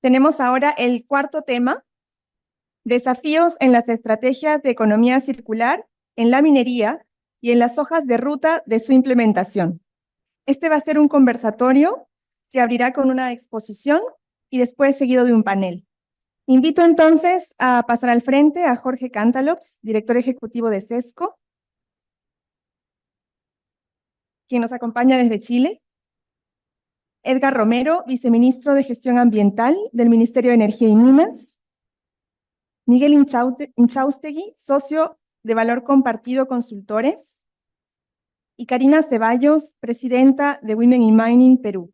Tenemos ahora el cuarto tema, desafíos en las estrategias de economía circular en la minería y en las hojas de ruta de su implementación. Este va a ser un conversatorio que abrirá con una exposición y después seguido de un panel. Invito entonces a pasar al frente a Jorge Cantalops, director ejecutivo de SESCO, quien nos acompaña desde Chile. Edgar Romero, viceministro de Gestión Ambiental del Ministerio de Energía y Minas. Miguel Inchaustegui, socio de Valor Compartido Consultores. Y Karina Ceballos, presidenta de Women in Mining Perú.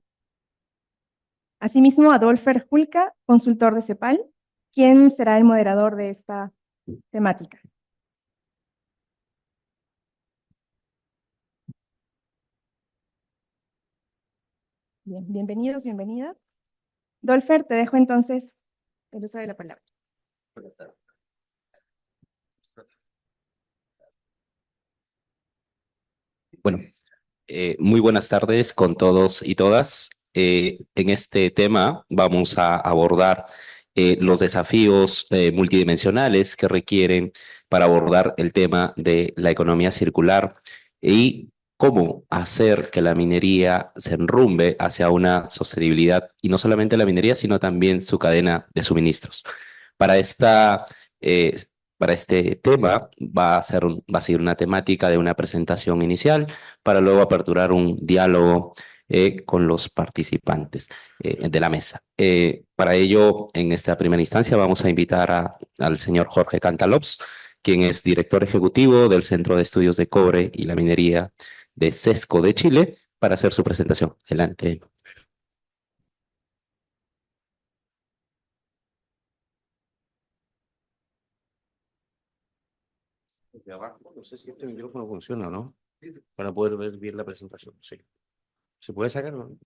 Asimismo, Adolfer Julka, consultor de CEPAL, quien será el moderador de esta temática. Bien, bienvenidos, bienvenidas. Adolfer, te dejo entonces el uso de la palabra. Bueno, muy buenas tardes con todos y todas. En este tema vamos a abordar los desafíos multidimensionales que requieren para abordar el tema de la economía circular y cómo hacer que la minería se enrumbe hacia una sostenibilidad, y no solamente la minería, sino también su cadena de suministros. Para esta eh, para este tema va a seguir una temática de una presentación inicial para luego aperturar un diálogo con los participantes de la mesa. Para ello, en esta primera instancia, vamos a invitar al señor Jorge Cantalops, quien es director ejecutivo del Centro de Estudios de Cobre y la Minería de SESCO de Chile, para hacer su presentación. Adelante. De abajo, no sé si este micrófono funciona o no, para poder ver bien la presentación. Sí. ¿Se puede sacar o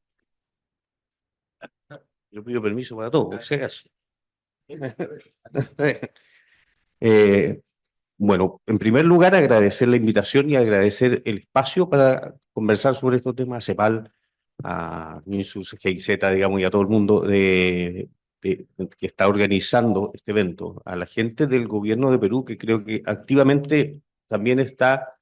no? Yo pido permiso para todo, por si acaso. Bueno, en primer lugar, agradecer la invitación y agradecer el espacio para conversar sobre estos temas a CEPAL, a Minsus, GIZ, digamos, y a todo el mundo que está organizando este evento, a la gente del gobierno de Perú, que creo que activamente también está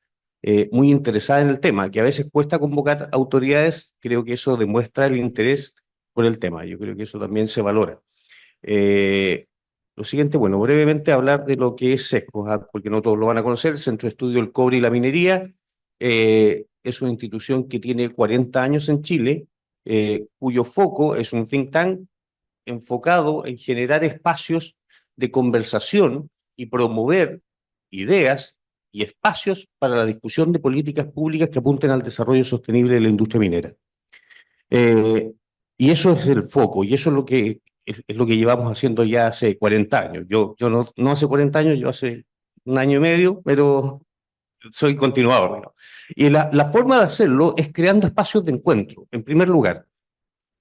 muy interesada en el tema, que a veces cuesta convocar autoridades, creo que eso demuestra el interés por el tema, yo creo que eso también se valora. Lo siguiente, bueno, brevemente hablar de lo que es SESCO, porque no todos lo van a conocer. El Centro de Estudio del Cobre y la Minería es una institución que tiene 40 años en Chile, cuyo foco es un think tank enfocado en generar espacios de conversación y promover ideas y espacios para la discusión de políticas públicas que apunten al desarrollo sostenible de la industria minera. Y eso es el foco, y eso es lo que llevamos haciendo ya hace 40 años. Yo no hace 40 años, yo hace un año y medio, pero soy continuador, ¿no? Y la forma de hacerlo es creando espacios de encuentro, en primer lugar.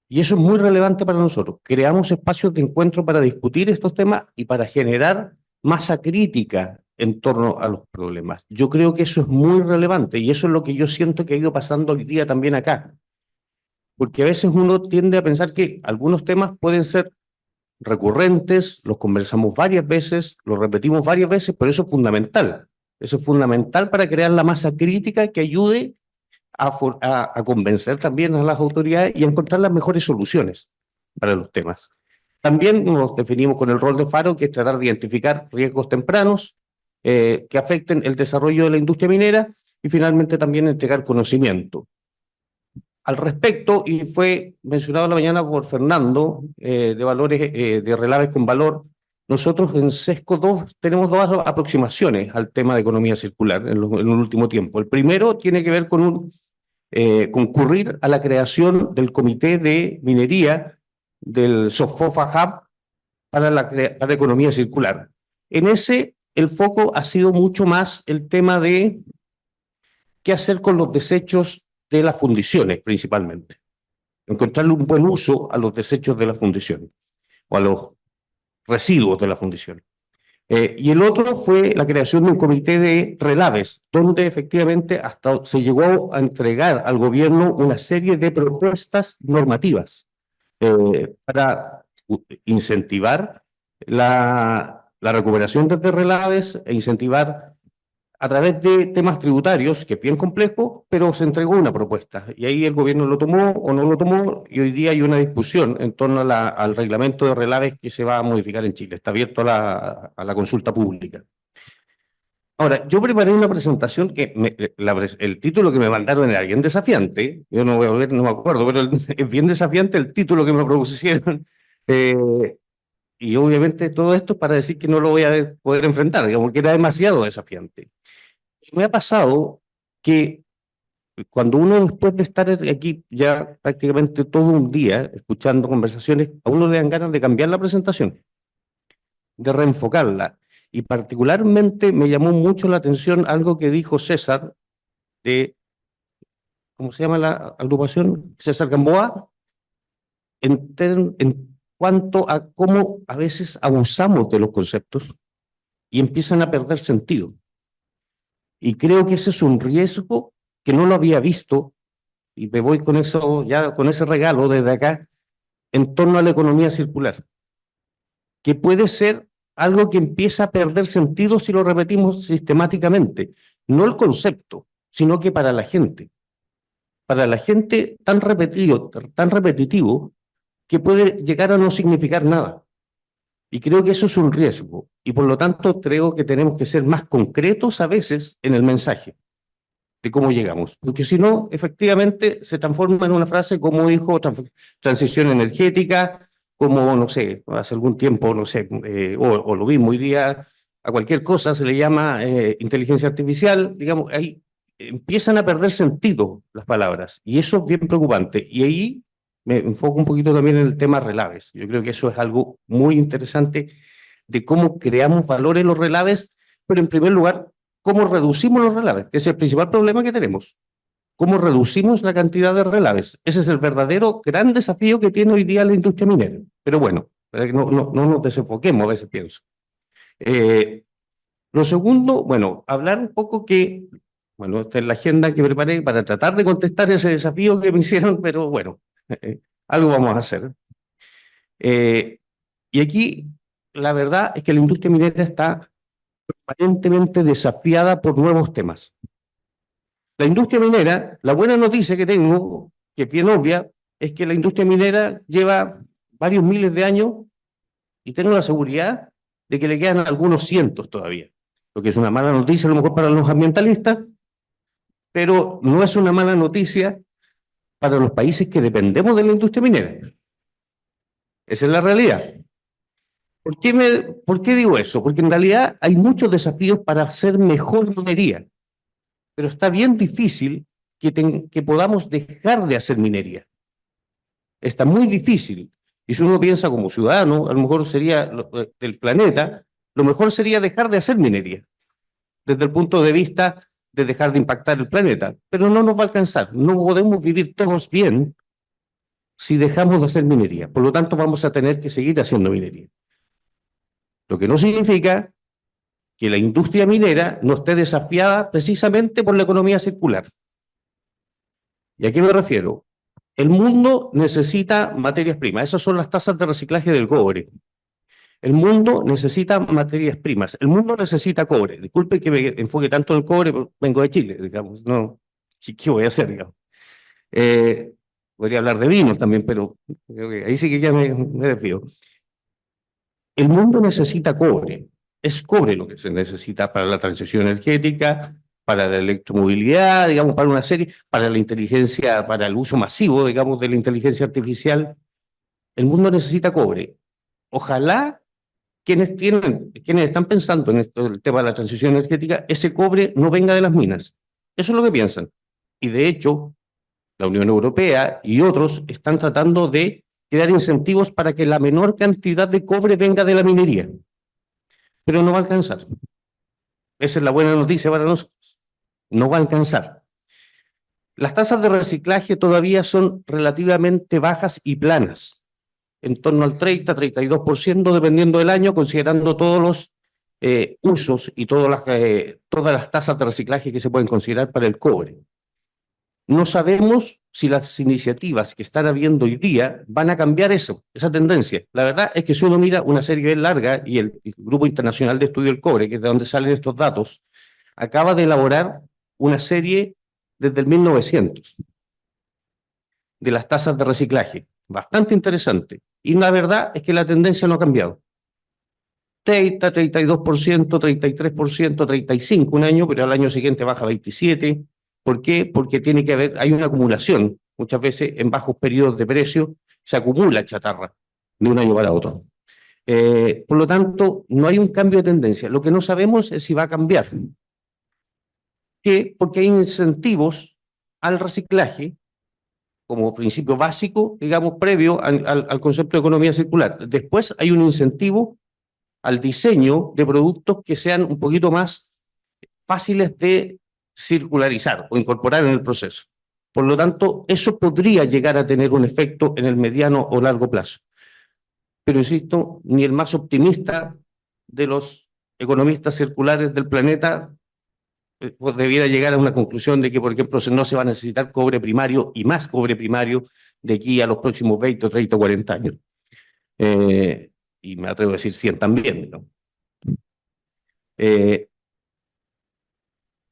Y eso es muy relevante para nosotros. Creamos espacios de encuentro para discutir estos temas y para generar masa crítica en torno a los problemas. Yo creo que eso es muy relevante y eso es lo que yo siento que ha ido pasando hoy día también acá. Porque a veces uno tiende a pensar que algunos temas pueden ser recurrentes, los conversamos varias veces, los repetimos varias veces, pero eso es fundamental. Eso es fundamental para crear la masa crítica que ayude a convencer también a las autoridades y a encontrar las mejores soluciones para los temas. También nos definimos con el rol de Faro, que es tratar de identificar riesgos tempranos que afecten el desarrollo de la industria minera y finalmente también entregar conocimiento. Al respecto, y fue mencionado en la mañana por Fernando, de valores, de relaves con valor, nosotros en SESCO tenemos dos aproximaciones al tema de economía circular en el último tiempo. El primero tiene que ver con concurrir a la creación del Comité de Minería del SOFOFA Hub para la economía circular. En ese, el foco ha sido mucho más el tema de qué hacer con los desechos de las fundiciones, principalmente. Encontrarle un buen uso a los desechos de las fundiciones o a los residuos de las fundiciones. Y el otro fue la creación de un comité de relaves, donde efectivamente hasta se llegó a entregar al gobierno una serie de propuestas normativas para incentivar la recuperación desde relaves e incentivar a través de temas tributarios, que es bien complejo, pero se entregó una propuesta. Y ahí el gobierno lo tomó o no lo tomó, y hoy día hay una discusión en torno a al reglamento de relaves que se va a modificar en Chile. Está abierto a la consulta pública. Ahora, yo preparé una presentación que el título que me mandaron era bien desafiante. Yo no voy a volver, no me acuerdo, pero es bien desafiante el título que me propusieron. Y obviamente todo esto es para decir que no lo voy a poder enfrentar, digamos, que era demasiado desafiante. Me ha pasado que cuando uno, después de estar aquí ya prácticamente todo un día escuchando conversaciones, a uno le dan ganas de cambiar la presentación, de reenfocarla. Y particularmente me llamó mucho la atención algo que dijo César de, ¿cómo se llama la agrupación? César Gamboa, en cuanto a cómo a veces abusamos de los conceptos y empiezan a perder sentido. Y creo que ese es un riesgo que no lo había visto, y me voy con eso, ya con ese regalo desde acá, en torno a la economía circular, que puede ser algo que empieza a perder sentido si lo repetimos sistemáticamente. No el concepto, sino que para la gente. Para la gente tan repetitivo, que puede llegar a no significar nada. Y creo que eso es un riesgo. Y por lo tanto creo que tenemos que ser más concretos a veces en el mensaje de cómo llegamos. Porque si no, efectivamente se transforma en una frase como dijo transición energética, como, no sé, hace algún tiempo, no sé, o lo mismo hoy día, a cualquier cosa se le llama inteligencia artificial, digamos, ahí empiezan a perder sentido las palabras. Y eso es bien preocupante. Y ahí me enfoco un poquito también en el tema relaves. Yo creo que eso es algo muy interesante de cómo creamos valor en los relaves, pero en primer lugar, cómo reducimos los relaves, que es el principal problema que tenemos. ¿Cómo reducimos la cantidad de relaves? Ese es el verdadero gran desafío que tiene hoy día la industria minera. Pero bueno, no nos desenfoquemos, a veces pienso. Lo segundo, bueno, hablar un poco que, bueno, esta es la agenda que preparé para tratar de contestar ese desafío que me hicieron, pero bueno, algo vamos a hacer. Y aquí, la verdad es que la industria minera está permanentemente desafiada por nuevos temas. La industria minera, la buena noticia que tengo, que es bien obvia, es que la industria minera lleva varios miles de años y tengo la seguridad de que le quedan algunos cientos todavía, lo que es una mala noticia a lo mejor para los ambientalistas, pero no es una mala noticia para los países que dependemos de la industria minera. Esa es la realidad. ¿Por qué digo eso? Porque en realidad hay muchos desafíos para hacer mejor minería, pero está bien difícil que podamos dejar de hacer minería. Está muy difícil. Y si uno piensa como ciudadano, a lo mejor sería del planeta, lo mejor sería dejar de hacer minería, desde el punto de vista de dejar de impactar el planeta. Pero no nos va a alcanzar. No podemos vivir todos bien si dejamos de hacer minería. Por lo tanto, vamos a tener que seguir haciendo minería. Lo que no significa que la industria minera no esté desafiada precisamente por la economía circular. ¿Y a qué me refiero? El mundo necesita materias primas. Esas son las tasas de reciclaje del cobre. El mundo necesita materias primas. El mundo necesita cobre. Disculpe que me enfoque tanto en el cobre, pero vengo de Chile, digamos. No, ¿qué voy a hacer, digamos? Podría hablar de vinos también, pero ahí sí que ya me desvío. El mundo necesita cobre. Es cobre lo que se necesita para la transición energética, para la electromovilidad, digamos, para una serie, para la inteligencia, para el uso masivo, digamos, de la inteligencia artificial. El mundo necesita cobre. Ojalá quienes están pensando en esto, el tema de la transición energética, ese cobre no venga de las minas. Eso es lo que piensan. Y de hecho, la Unión Europea y otros están tratando de crear incentivos para que la menor cantidad de cobre venga de la minería. Pero no va a alcanzar. Esa es la buena noticia para nosotros. No va a alcanzar. Las tasas de reciclaje todavía son relativamente bajas y planas, en torno al 30-32%, dependiendo del año, considerando todos los usos y todas las tasas de reciclaje que se pueden considerar para el cobre. No sabemos si las iniciativas que están habiendo hoy día van a cambiar esa tendencia. La verdad es que si uno mira una serie bien larga, y el Grupo Internacional de Estudio del Cobre, que es de donde salen estos datos, acaba de elaborar una serie desde el 1900 de las tasas de reciclaje, bastante interesante. Y la verdad es que la tendencia no ha cambiado. 30, 32%, 33%, 35% un año, pero al año siguiente baja 27%. ¿Por qué? Porque tiene que haber, hay una acumulación. Muchas veces en bajos periodos de precio se acumula chatarra de un año para otro. Por lo tanto, no hay un cambio de tendencia. Lo que no sabemos es si va a cambiar. ¿Qué? Porque hay incentivos al reciclaje como principio básico, digamos, previo al concepto de economía circular. Después hay un incentivo al diseño de productos que sean un poquito más fáciles de circularizar o incorporar en el proceso. Por lo tanto, eso podría llegar a tener un efecto en el mediano o largo plazo. Pero insisto, ni el más optimista de los economistas circulares del planeta pues debiera llegar a una conclusión de que, por ejemplo, no se va a necesitar cobre primario y más cobre primario de aquí a los próximos 20, 30 o 40 años. Y me atrevo a decir 100 también, ¿no?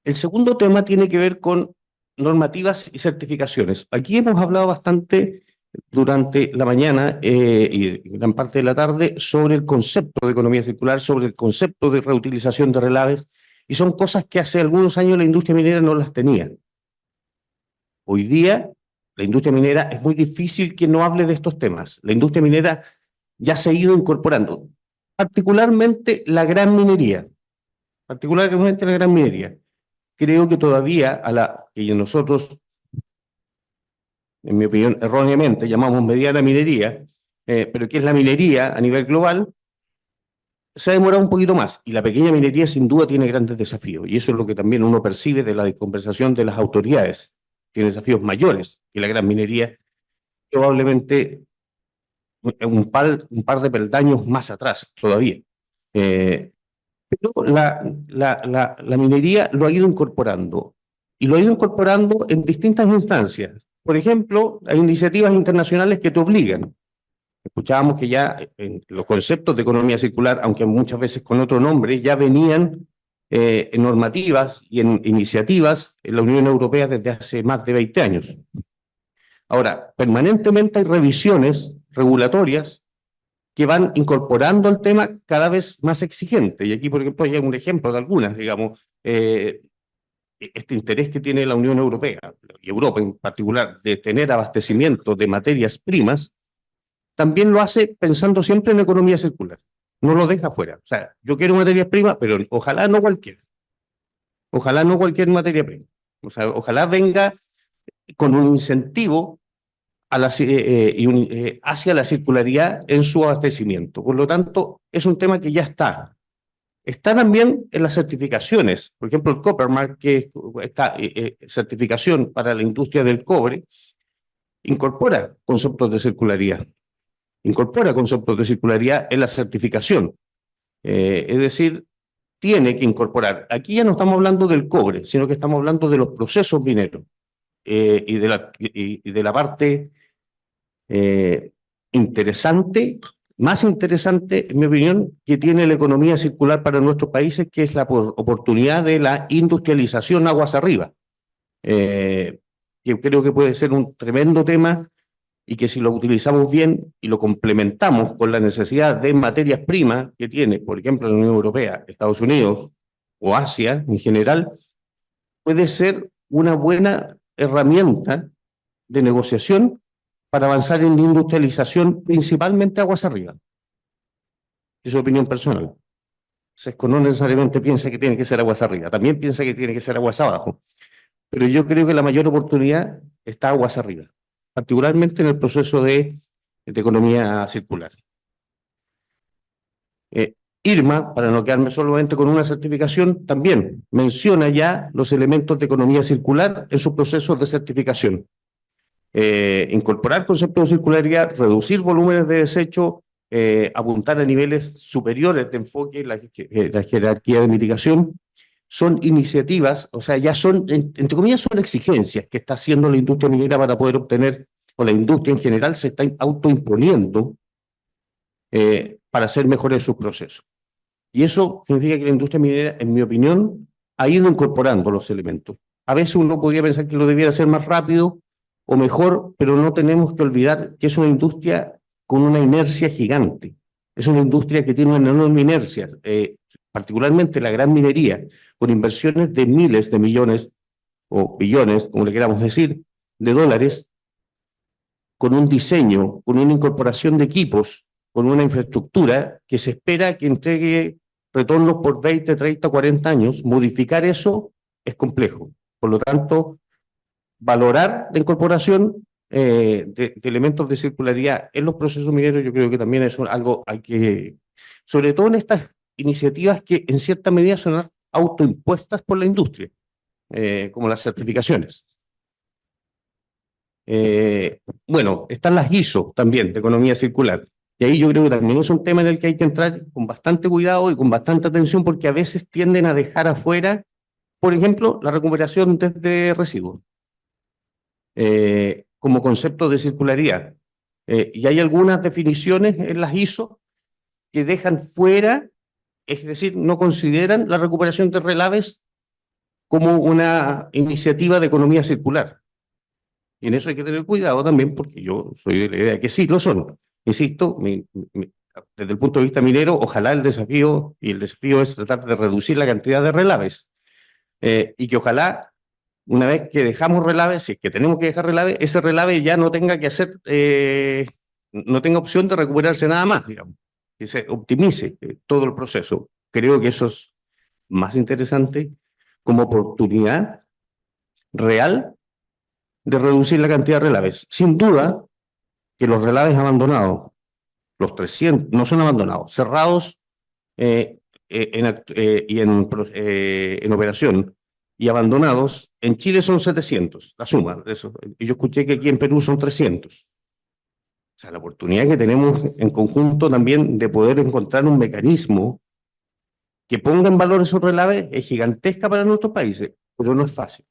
El segundo tema tiene que ver con normativas y certificaciones. Aquí hemos hablado bastante durante la mañana y gran parte de la tarde sobre el concepto de economía circular, sobre el concepto de reutilización de relaves, y son cosas que hace algunos años la industria minera no las tenía. Hoy día, la industria minera es muy difícil que no hable de estos temas. La industria minera ya se ha ido incorporando, particularmente la gran minería. Particularmente la gran minería. Creo que todavía a la que nosotros, en mi opinión, erróneamente llamamos mediana minería, pero que es la minería a nivel global, se ha demorado un poquito más. Y la pequeña minería sin duda tiene grandes desafíos. Y eso es lo que también uno percibe de la conversación de las autoridades. Tiene desafíos mayores que la gran minería, probablemente un par de peldaños más atrás todavía. Pero la minería lo ha ido incorporando, y lo ha ido incorporando en distintas instancias. Por ejemplo, hay iniciativas internacionales que te obligan. Escuchábamos que ya en los conceptos de economía circular, aunque muchas veces con otro nombre, ya venían en normativas y en iniciativas en la Unión Europea desde hace más de 20 años. Ahora, permanentemente hay revisiones regulatorias que van incorporando el tema cada vez más exigente. Y aquí, por ejemplo, hay un ejemplo de algunas, digamos, este interés que tiene la Unión Europea, y Europa en particular, de tener abastecimiento de materias primas, también lo hace pensando siempre en economía circular. No lo deja fuera. O sea, yo quiero materias primas, pero ojalá no cualquiera. Ojalá no cualquier materia prima. O sea, ojalá venga con un incentivo hacia la circularidad en su abastecimiento. Por lo tanto, es un tema que ya está. Está también en las certificaciones. Por ejemplo, el Copper Mark, que es esta certificación para la industria del cobre, incorpora conceptos de circularidad. Incorpora conceptos de circularidad en la certificación. Es decir, tiene que incorporar. Aquí ya no estamos hablando del cobre, sino que estamos hablando de los procesos mineros y de la parte interesante, más interesante, en mi opinión, que tiene la economía circular para nuestros países, que es la oportunidad de la industrialización aguas arriba, que creo que puede ser un tremendo tema y que si lo utilizamos bien y lo complementamos con la necesidad de materias primas que tiene, por ejemplo, la Unión Europea, Estados Unidos o Asia en general, puede ser una buena herramienta de negociación para avanzar en la industrialización, principalmente aguas arriba. Es su opinión personal. Sesco no necesariamente piensa que tiene que ser aguas arriba, también piensa que tiene que ser aguas abajo. Pero yo creo que la mayor oportunidad está aguas arriba, particularmente en el proceso de economía circular. IRMA, para no quedarme solamente con una certificación, también menciona ya los elementos de economía circular en sus procesos de certificación. Incorporar conceptos de circularidad, reducir volúmenes de desecho, apuntar a niveles superiores de enfoque, la jerarquía de mitigación, son iniciativas, o sea, ya son, entre comillas, son exigencias que está haciendo la industria minera para poder obtener, o la industria en general se está autoimponiendo para hacer mejores sus procesos. Y eso significa que la industria minera, en mi opinión, ha ido incorporando los elementos. A veces uno podría pensar que lo debiera hacer más rápido o mejor, pero no tenemos que olvidar que es una industria con una inercia gigante. Es una industria que tiene una enorme inercia, particularmente la gran minería, con inversiones de miles de millones o billones, como le queramos decir, de dólares, con un diseño, con una incorporación de equipos, con una infraestructura que se espera que entregue retornos por 20, 30, 40 años. Modificar eso es complejo. Por lo tanto, valorar la incorporación de elementos de circularidad en los procesos mineros, yo creo que también es algo hay que, sobre todo en estas iniciativas que en cierta medida son autoimpuestas por la industria, como las certificaciones. Bueno, están las ISO también, de economía circular. Y ahí yo creo que también es un tema en el que hay que entrar con bastante cuidado y con bastante atención, porque a veces tienden a dejar afuera, por ejemplo, la recuperación desde residuos, como concepto de circularidad. Y hay algunas definiciones en las ISO que dejan fuera, es decir, no consideran la recuperación de relaves como una iniciativa de economía circular. Y en eso hay que tener cuidado también, porque yo soy de la idea de que sí lo son. Insisto, desde el punto de vista minero, ojalá el desafío es tratar de reducir la cantidad de relaves. Y que ojalá, una vez que dejamos relaves, si es que tenemos que dejar relaves, ese relave ya no tenga que hacer, no tenga opción de recuperarse nada más, digamos. Que se optimice todo el proceso. Creo que eso es más interesante como oportunidad real de reducir la cantidad de relaves. Sin duda que los relaves abandonados, los 300, no son abandonados, cerrados en operación y abandonados, en Chile son 700, la suma de eso. Y yo escuché que aquí en Perú son 300. O sea, la oportunidad que tenemos en conjunto también de poder encontrar un mecanismo que ponga en valor esos relaves es gigantesca para nuestros países, pero no es fácil.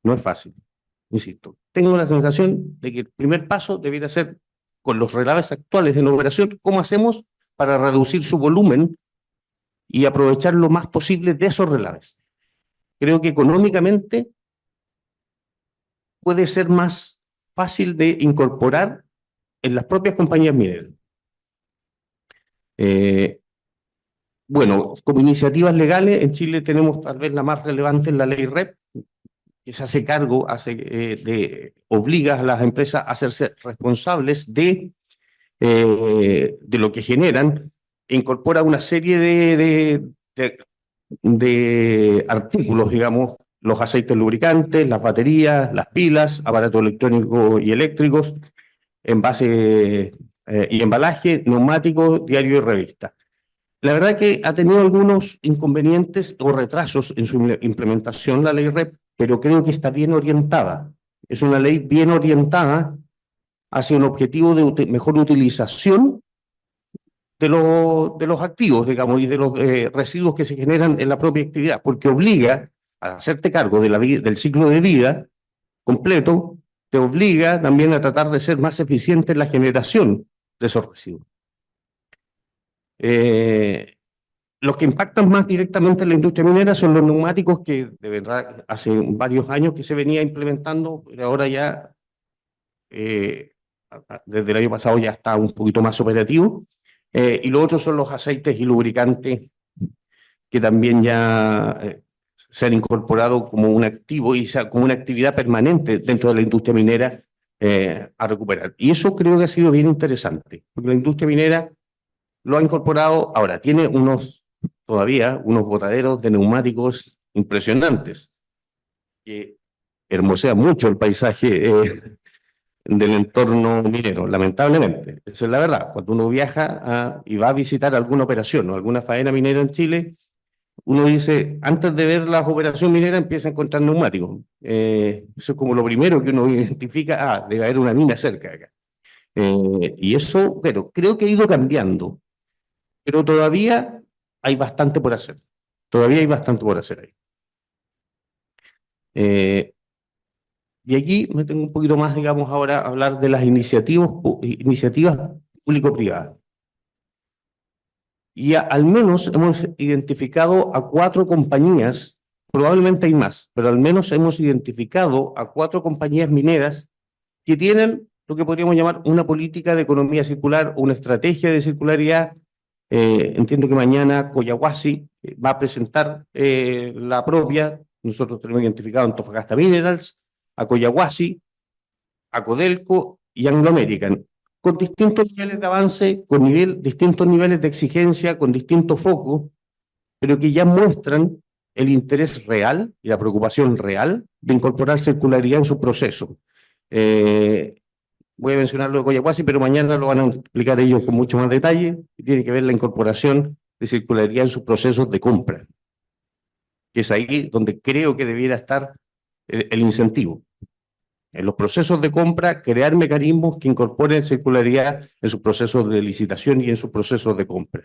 No es fácil. Insisto, tengo la sensación de que el primer paso debiera ser, con los relaves actuales en operación, cómo hacemos para reducir su volumen y aprovechar lo más posible de esos relaves. Creo que económicamente puede ser más fácil de incorporar en las propias compañías mineras. Bueno, como iniciativas legales, en Chile tenemos tal vez la más relevante en la ley REP, que se hace cargo, obliga a las empresas a hacerse responsables de lo que generan, e incorpora una serie de artículos, digamos, los aceites lubricantes, las baterías, las pilas, aparatos electrónicos y eléctricos, envase y embalaje, neumáticos, diario y revista. La verdad que ha tenido algunos inconvenientes o retrasos en su implementación la ley REP, pero creo que está bien orientada. Es una ley bien orientada hacia un objetivo de mejor utilización de los activos, digamos, y de los residuos que se generan en la propia actividad, porque obliga a hacerte cargo del ciclo de vida completo, te obliga también a tratar de ser más eficiente en la generación de esos residuos. Los que impactan más directamente en la industria minera son los neumáticos, que de verdad hace varios años que se venía implementando, pero ahora ya, desde el año pasado ya está un poquito más operativo. Y los otros son los aceites y lubricantes, que también ya se han incorporado como un activo y como una actividad permanente dentro de la industria minera a recuperar. Y eso creo que ha sido bien interesante, porque la industria minera lo ha incorporado. Ahora, tiene todavía unos botaderos de neumáticos impresionantes, que hermosea mucho el paisaje del entorno minero, lamentablemente. Esa es la verdad. Cuando uno viaja y va a visitar alguna operación o alguna faena minera en Chile, uno dice, antes de ver la operación minera, empieza a encontrar neumáticos. Eso es como lo primero que uno identifica, debe haber una mina cerca de acá. Y eso, pero creo que ha ido cambiando, pero todavía hay bastante por hacer. Todavía hay bastante por hacer ahí. Y aquí me tengo un poquito más, digamos, ahora a hablar de las iniciativas público-privadas. Y al menos hemos identificado a 4 compañías, probablemente hay más, pero al menos hemos identificado a 4 compañías mineras que tienen lo que podríamos llamar una política de economía circular o una estrategia de circularidad. Entiendo que mañana Collahuasi va a presentar la propia. Nosotros tenemos identificado a Antofagasta Minerals, a Collahuasi, a Codelco y Anglo American, con distintos niveles de avance, con distintos niveles de exigencia, con distintos focos, pero que ya muestran el interés real y la preocupación real de incorporar circularidad en su proceso. Voy a mencionar lo de Collahuasi, pero mañana lo van a explicar ellos con mucho más detalle, y tiene que ver la incorporación de circularidad en sus procesos de compra, que es ahí donde creo que debiera estar el incentivo. En los procesos de compra, crear mecanismos que incorporen circularidad en sus procesos de licitación y en sus procesos de compra.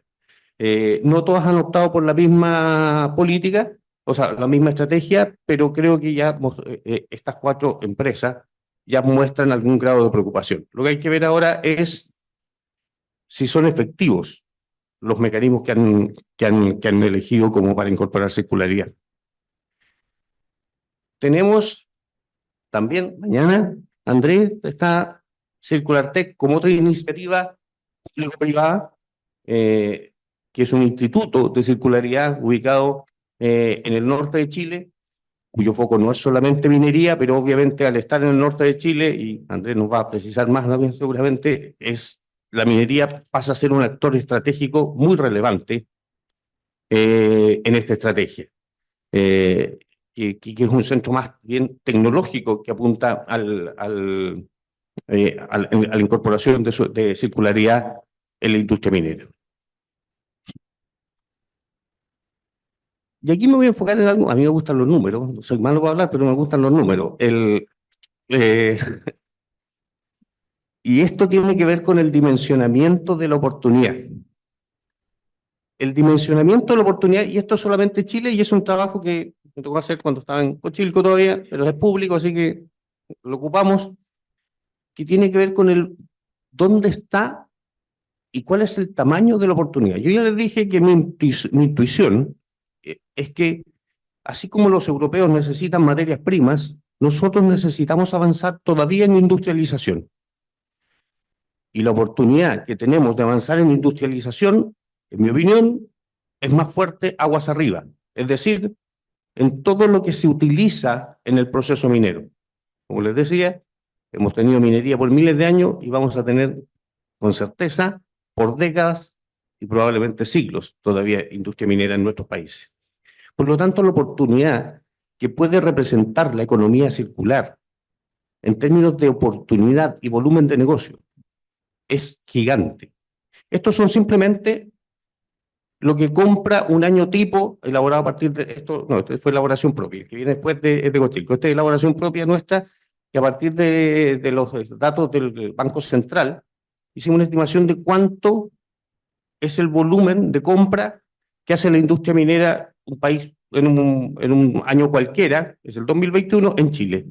No todas han optado por la misma política, o sea, la misma estrategia, pero creo que ya estas 4 empresas ya muestran algún grado de preocupación. Lo que hay que ver ahora es si son efectivos los mecanismos que han elegido como para incorporar circularidad. Tenemos también mañana, Andrés, está CircularTech como otra iniciativa público-privada, que es un instituto de circularidad ubicado en el norte de Chile, cuyo foco no es solamente minería, pero obviamente al estar en el norte de Chile, y Andrés nos va a precisar más también seguramente, la minería pasa a ser un actor estratégico muy relevante en esta estrategia. Que es un centro más bien tecnológico que apunta a la incorporación de circularidad en la industria minera. Y aquí me voy a enfocar en algo, a mí me gustan los números, no soy malo para hablar, pero me gustan los números. Y esto tiene que ver con el dimensionamiento de la oportunidad. El dimensionamiento de la oportunidad, y esto es solamente Chile, y es un trabajo que me tocó hacer cuando estaba en Cochilco todavía, pero es público, así que lo ocupamos, que tiene que ver con dónde está y cuál es el tamaño de la oportunidad. Yo ya les dije que mi intuición es que, así como los europeos necesitan materias primas, nosotros necesitamos avanzar todavía en industrialización. Y la oportunidad que tenemos de avanzar en industrialización, en mi opinión, es más fuerte aguas arriba. Es decir, en todo lo que se utiliza en el proceso minero. Como les decía, hemos tenido minería por miles de años y vamos a tener, con certeza, por décadas y probablemente siglos todavía industria minera en nuestros países. Por lo tanto, la oportunidad que puede representar la economía circular en términos de oportunidad y volumen de negocio es gigante. Estos son simplemente lo que compra un año tipo elaborado a partir de esto, no, esto fue elaboración propia, que viene después de Cochilco. Esta es elaboración propia nuestra, que a partir de los datos del Banco Central, hicimos una estimación de cuánto es el volumen de compra que hace la industria minera, un país en un año cualquiera, es el 2021, en Chile.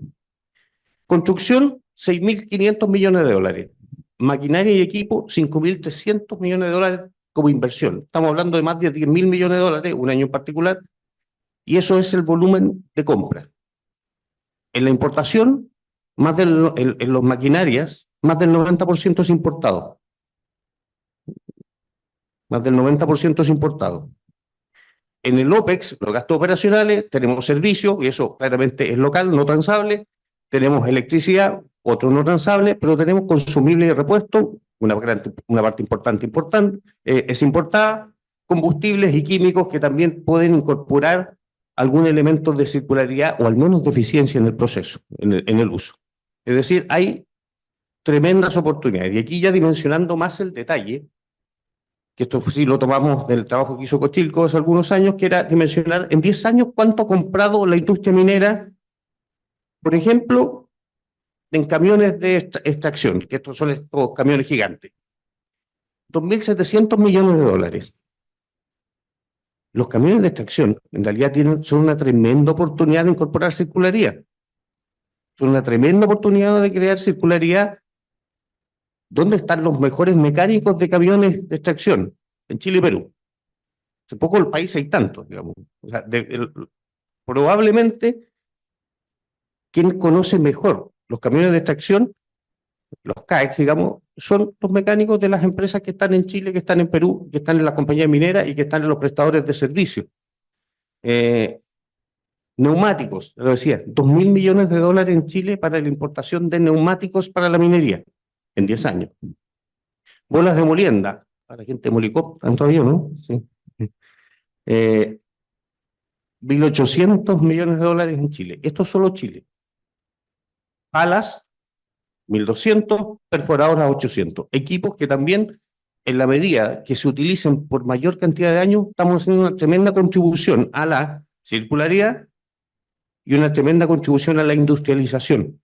Construcción, 6.500 millones de dólares. Maquinaria y equipo, 5.300 millones de dólares como inversión. Estamos hablando de más de 10.000 millones de dólares, un año en particular, y eso es el volumen de compra. En la importación, en las maquinarias, más del 90% es importado. Más del 90% es importado. En el OPEX, los gastos operacionales, tenemos servicios, y eso claramente es local, no transable. Tenemos electricidad, otro no transable, pero tenemos consumibles y repuestos, una parte importante es importada, combustibles y químicos que también pueden incorporar algún elemento de circularidad o al menos de eficiencia en el proceso, en el uso. Es decir, hay tremendas oportunidades. Y aquí ya dimensionando más el detalle, que esto sí lo tomamos del trabajo que hizo Cochilco hace algunos años, que era dimensionar en 10 años cuánto ha comprado la industria minera, por ejemplo, en camiones de extracción, que estos son estos camiones gigantes. 2.700 millones de dólares. Los camiones de extracción en realidad son una tremenda oportunidad de incorporar circularidad. Son una tremenda oportunidad de crear circularidad. ¿Dónde están los mejores mecánicos de camiones de extracción? En Chile y Perú. Hace poco el país hay tantos, digamos. O sea, probablemente quien conoce mejor los camiones de extracción, los CAEX, digamos, son los mecánicos de las empresas que están en Chile, que están en Perú, que están en las compañías mineras y que están en los prestadores de servicios. Neumáticos, lo decía, 2.000 millones de dólares en Chile para la importación de neumáticos para la minería en 10 años. Bolas de molienda, para la gente de Molicop, todavía, ¿no? Sí. 1.800 millones de dólares en Chile. Esto es solo Chile. Palas, 1.200, perforadoras 800. Equipos que también, en la medida que se utilicen por mayor cantidad de años, estamos haciendo una tremenda contribución a la circularidad y una tremenda contribución a la industrialización.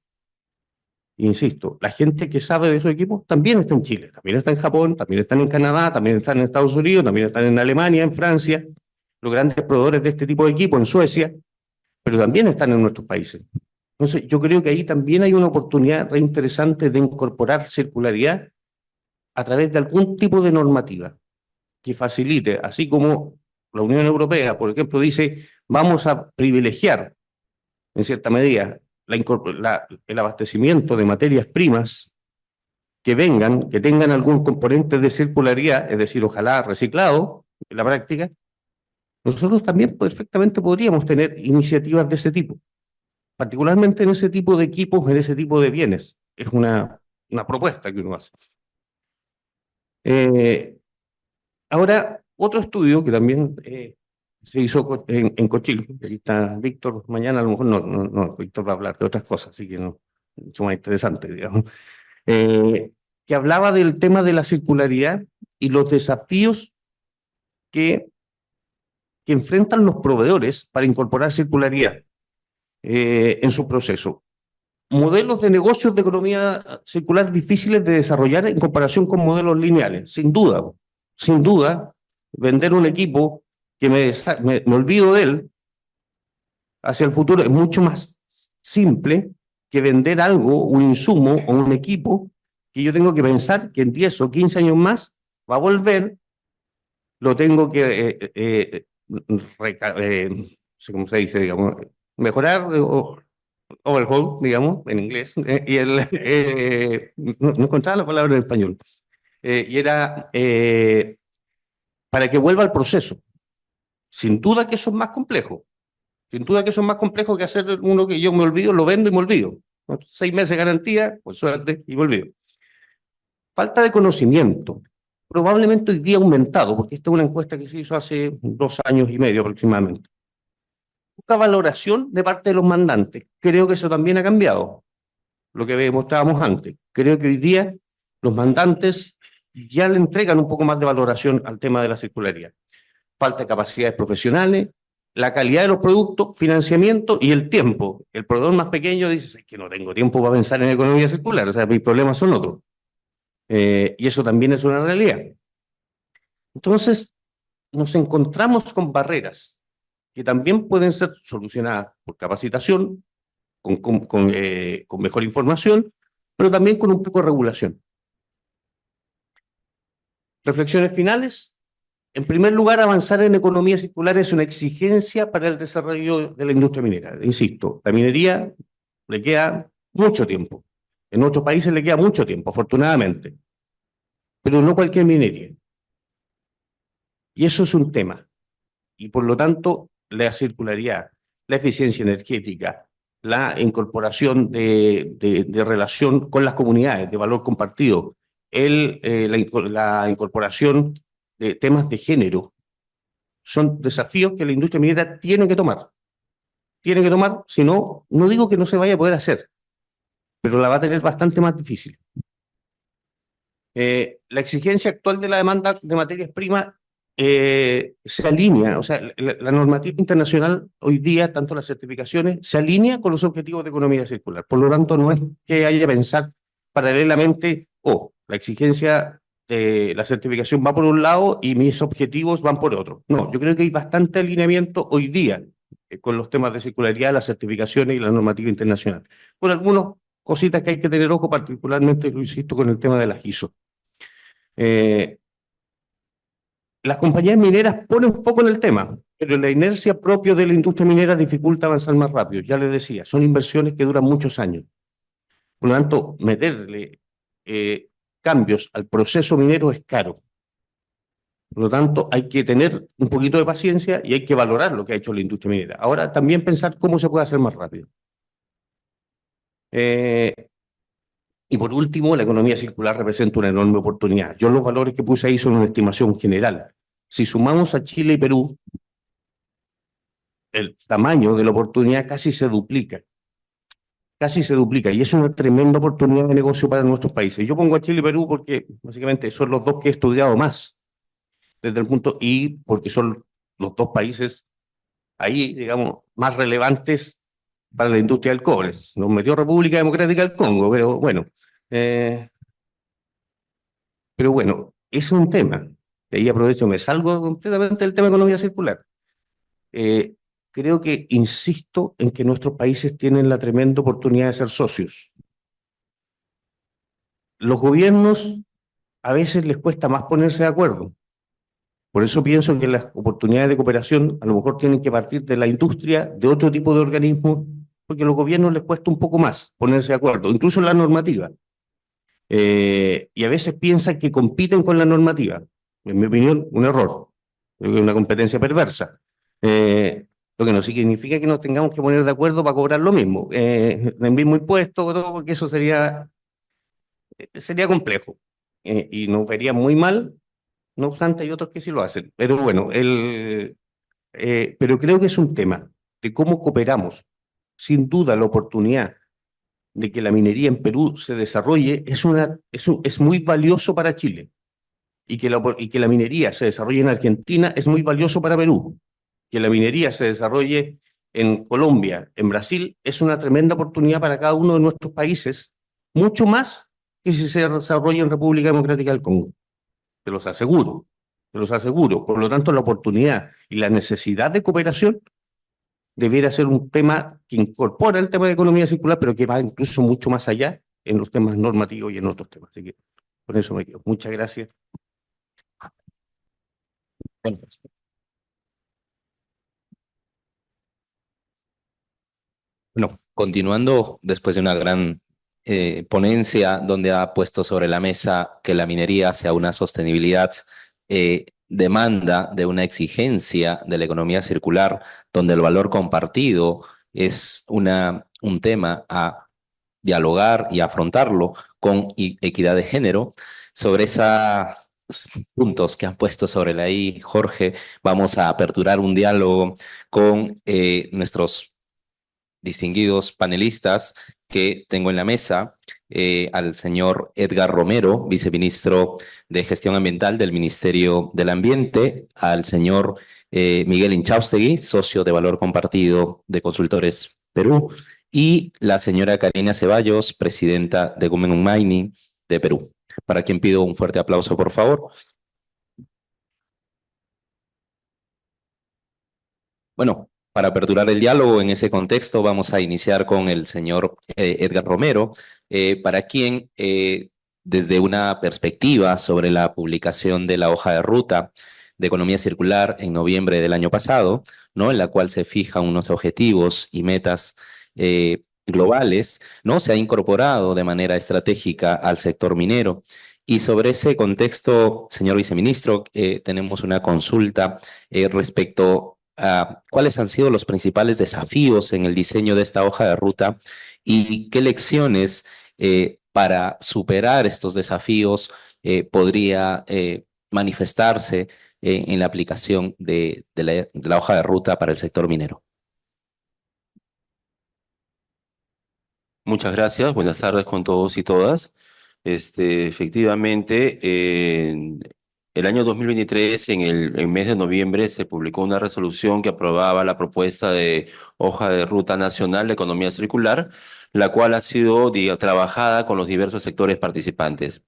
Insisto, la gente que sabe de esos equipos también está en Chile, también está en Japón, también están en Canadá, también están en Estados Unidos, también están en Alemania, en Francia, los grandes proveedores de este tipo de equipos en Suecia, pero también están en nuestros países. Entonces, yo creo que ahí también hay una oportunidad re interesante de incorporar circularidad a través de algún tipo de normativa que facilite, así como la Unión Europea, por ejemplo, dice, vamos a privilegiar, en cierta medida, el abastecimiento de materias primas que vengan, que tengan algún componente de circularidad, es decir, ojalá reciclado en la práctica, nosotros también perfectamente podríamos tener iniciativas de ese tipo, particularmente en ese tipo de equipos, en ese tipo de bienes. Es una propuesta que uno hace. Ahora, otro estudio que también se hizo en Cochil, aquí está Víctor, mañana a lo mejor no, Víctor va a hablar de otras cosas, así que no, mucho más interesante, digamos, que hablaba del tema de la circularidad y los desafíos que enfrentan los proveedores para incorporar circularidad en su proceso. Modelos de negocios de economía circular difíciles de desarrollar en comparación con modelos lineales, sin duda, vender un equipo que me olvido de él hacia el futuro es mucho más simple que vender algo, un insumo o un equipo que yo tengo que pensar que en 10 o 15 años más va a volver, lo tengo que, no sé cómo se dice, digamos, mejorar o overhaul, digamos, en inglés, y no encontraba la palabra en español, y era para que vuelva al proceso. Sin duda que eso es más complejo, sin duda que eso es más complejo que hacer uno que yo me olvido, lo vendo y me olvido. 6 meses de garantía, por suerte, y me olvido. Falta de conocimiento, probablemente hoy día aumentado, porque esta es una encuesta que se hizo hace 2 años y medio aproximadamente. Poca valoración de parte de los mandantes. Creo que eso también ha cambiado, lo que mostrábamos antes. Creo que hoy día los mandantes ya le entregan un poco más de valoración al tema de la circularidad. Falta de capacidades profesionales, la calidad de los productos, financiamiento y el tiempo. El proveedor más pequeño dice, es que no tengo tiempo para pensar en economía circular, o sea, mis problemas son otros. Y eso también es una realidad. Entonces, nos encontramos con barreras que también pueden ser solucionadas por capacitación, con mejor información, pero también con un poco de regulación. Reflexiones finales. En primer lugar, avanzar en economía circular es una exigencia para el desarrollo de la industria minera. Insisto, la minería le queda mucho tiempo. En otros países le queda mucho tiempo, afortunadamente. Pero no cualquier minería. Y eso es un tema. Y por lo tanto, la circularidad, la eficiencia energética, la incorporación de relación con las comunidades, de valor compartido, la incorporación de temas de género, son desafíos que la industria minera tiene que tomar. Tiene que tomar, si no, no digo que no se vaya a poder hacer, pero la va a tener bastante más difícil. La exigencia actual de la demanda de materias primas se alinea, o sea, la normativa internacional hoy día, tanto las certificaciones, se alinea con los objetivos de economía circular. Por lo tanto, no es que haya que pensar paralelamente, la exigencia la certificación va por un lado y mis objetivos van por otro. No, yo creo que hay bastante alineamiento hoy día con los temas de circularidad, las certificaciones y la normativa internacional. Con algunas cositas que hay que tener ojo, particularmente, lo insisto, con el tema de las ISO. Las compañías mineras ponen foco en el tema, pero la inercia propia de la industria minera dificulta avanzar más rápido. Ya les decía, son inversiones que duran muchos años. Por lo tanto, meterle cambios al proceso minero es caro. Por lo tanto, hay que tener un poquito de paciencia y hay que valorar lo que ha hecho la industria minera. Ahora, también pensar cómo se puede hacer más rápido. Y por último, la economía circular representa una enorme oportunidad. Yo los valores que puse ahí son una estimación general. Si sumamos a Chile y Perú, el tamaño de la oportunidad casi se duplica. Casi se duplica. Y es una tremenda oportunidad de negocio para nuestros países. Yo pongo a Chile y Perú porque básicamente son los dos que he estudiado más desde el punto y porque son los dos países ahí, digamos, más relevantes para la industria del cobre. Nos metió República Democrática del Congo, pero bueno, es un tema. Y ahí aprovecho, me salgo completamente del tema de economía circular. Creo que insisto en que nuestros países tienen la tremenda oportunidad de ser socios. Los gobiernos a veces les cuesta más ponerse de acuerdo. Por eso pienso que las oportunidades de cooperación a lo mejor tienen que partir de la industria, de otro tipo de organismos, porque a los gobiernos les cuesta un poco más ponerse de acuerdo, incluso en la normativa. Y a veces piensan que compiten con la normativa. En mi opinión, un error. Creo que es una competencia perversa. Lo que no significa que nos tengamos que poner de acuerdo para cobrar lo mismo, el mismo impuesto, todo, porque eso sería complejo y nos vería muy mal. No obstante, hay otros que sí lo hacen. Pero bueno, pero creo que es un tema de cómo cooperamos. Sin duda, la oportunidad de que la minería en Perú se desarrolle es muy valioso para Chile. Y que la minería se desarrolle en Argentina es muy valioso para Perú. Que la minería se desarrolle en Colombia, en Brasil, es una tremenda oportunidad para cada uno de nuestros países, mucho más que si se desarrolla en República Democrática del Congo. Te los aseguro, te los aseguro. Por lo tanto, la oportunidad y la necesidad de cooperación debiera ser un tema que incorpora el tema de economía circular, pero que va incluso mucho más allá en los temas normativos y en otros temas. Así que con eso me quedo. Muchas gracias. Bueno, continuando después de una gran ponencia donde ha puesto sobre la mesa que la minería sea una sostenibilidad, demanda de una exigencia de la economía circular, donde el valor compartido es un tema a dialogar y afrontarlo con equidad de género. Sobre esos puntos que han puesto sobre la I, Jorge, vamos a aperturar un diálogo con nuestros distinguidos panelistas que tengo en la mesa, al señor Edgar Romero, viceministro de Gestión Ambiental del Ministerio del Ambiente, al señor Miguel Inchaustegui, socio de Valor Compartido de Consultores Perú, y la señora Karina Ceballos, presidenta de Women in Mining de Perú, para quien pido un fuerte aplauso, por favor. Bueno, para aperturar el diálogo en ese contexto, vamos a iniciar con el señor Edgar Romero, para quien, desde una perspectiva sobre la publicación de la hoja de ruta de economía circular en noviembre del año pasado, ¿no? En la cual se fijan unos objetivos y metas globales, ¿no? Se ha incorporado de manera estratégica al sector minero. Y sobre ese contexto, señor viceministro, tenemos una consulta respecto cuáles han sido los principales desafíos en el diseño de esta hoja de ruta y qué lecciones para superar estos desafíos podría manifestarse en la aplicación de la hoja de ruta para el sector minero. Muchas gracias, buenas tardes con todos y todas. Efectivamente, en el año 2023, en el mes de noviembre, se publicó una resolución que aprobaba la propuesta de hoja de ruta nacional de economía circular, la cual ha sido trabajada con los diversos sectores participantes.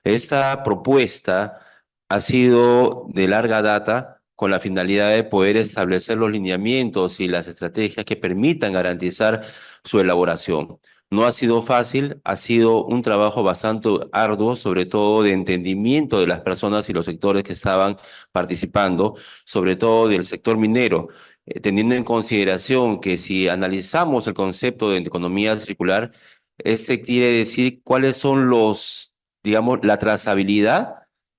Esta propuesta ha sido de larga data con la finalidad de poder establecer los lineamientos y las estrategias que permitan garantizar su elaboración. No ha sido fácil, ha sido un trabajo bastante arduo, sobre todo de entendimiento de las personas y los sectores que estaban participando, sobre todo del sector minero, teniendo en consideración que si analizamos el concepto de economía circular, este quiere decir cuáles son digamos, la trazabilidad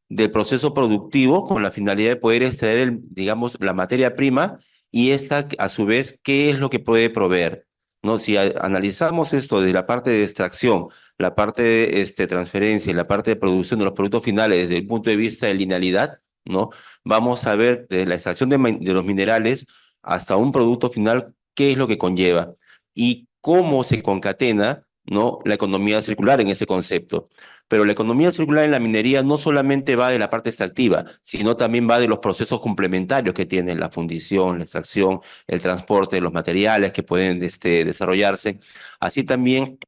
del proceso productivo con la finalidad de poder extraer, digamos, la materia prima y esta, a su vez, qué es lo que puede proveer. ¿No? Si analizamos esto de la parte de extracción, la parte de transferencia y la parte de producción de los productos finales desde el punto de vista de linealidad, ¿no? Vamos a ver desde la extracción de los minerales hasta un producto final, qué es lo que conlleva y cómo se concatena, ¿no? La economía circular en ese concepto. Pero la economía circular en la minería no solamente va de la parte extractiva, sino también va de los procesos complementarios que tienen la fundición, la extracción, el transporte de los materiales que pueden desarrollarse, así también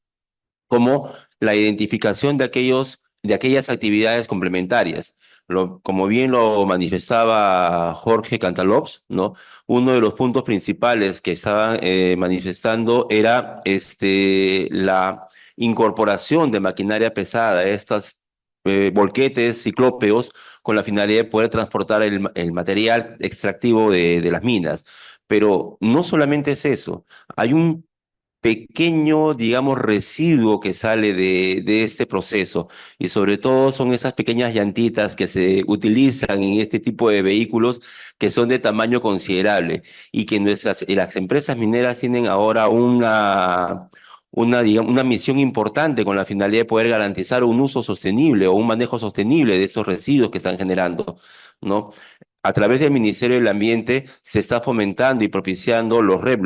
como la identificación de aquellas actividades complementarias. Como bien lo manifestaba Jorge Cantalopes, ¿no? Uno de los puntos principales que estaban manifestando era la incorporación de maquinaria pesada, estas volquetes ciclópeos, con la finalidad de poder transportar el material extractivo de las minas. Pero no solamente es eso, hay un pequeño, digamos, residuo que sale de este proceso. Y sobre todo son esas pequeñas llantitas que se utilizan en este tipo de vehículos que son de tamaño considerable y que las empresas mineras tienen ahora digamos, una misión importante con la finalidad de poder garantizar un uso sostenible o un manejo sostenible de estos residuos que están generando, ¿no? A través del Ministerio del Ambiente se está fomentando y propiciando los REP,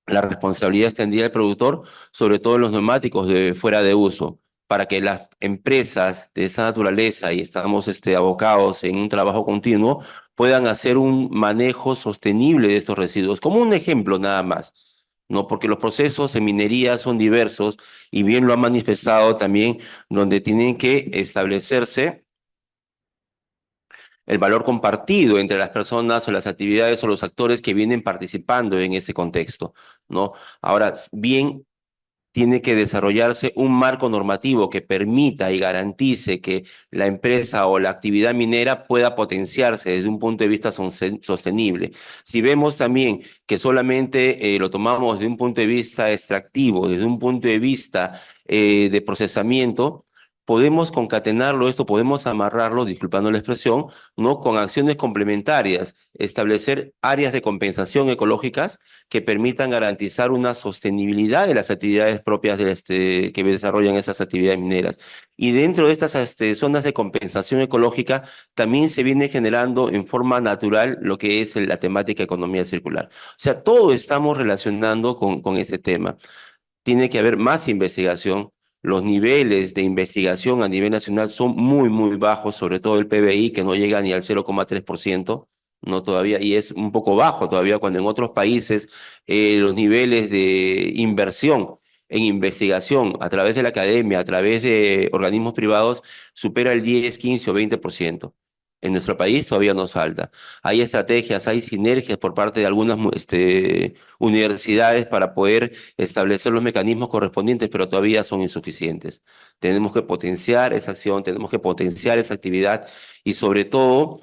la responsabilidad extendida del productor, sobre todo en los neumáticos de fuera de uso, para que las empresas de esta naturaleza, y estamos abocados en un trabajo continuo, puedan hacer un manejo sostenible de estos residuos, como un ejemplo nada más. ¿No? Porque los procesos en minería son diversos y bien lo han manifestado también, donde tienen que establecerse el valor compartido entre las personas o las actividades o los actores que vienen participando en ese contexto, ¿no? Ahora, bien, tiene que desarrollarse un marco normativo que permita y garantice que la empresa o la actividad minera pueda potenciarse desde un punto de vista sostenible. Si vemos también que solamente lo tomamos desde un punto de vista extractivo, desde un punto de vista de procesamiento, podemos concatenarlo, esto podemos amarrarlo, disculpando la expresión, ¿no? Con acciones complementarias, establecer áreas de compensación ecológicas que permitan garantizar una sostenibilidad de las actividades propias que desarrollan esas actividades mineras. Y dentro de estas zonas de compensación ecológica también se viene generando en forma natural lo que es la temática economía circular. O sea, todo estamos relacionando con este tema. Tiene que haber más investigación. Los niveles de investigación a nivel nacional son muy, muy bajos, sobre todo el PBI, que no llega ni al 0,3%, no todavía, y es un poco bajo todavía, cuando en otros países los niveles de inversión en investigación a través de la academia, a través de organismos privados, supera el 10, 15 o 20%. En nuestro país todavía nos falta. Hay estrategias, hay sinergias por parte de algunas universidades para poder establecer los mecanismos correspondientes, pero todavía son insuficientes. Tenemos que potenciar esa acción, tenemos que potenciar esa actividad y sobre todo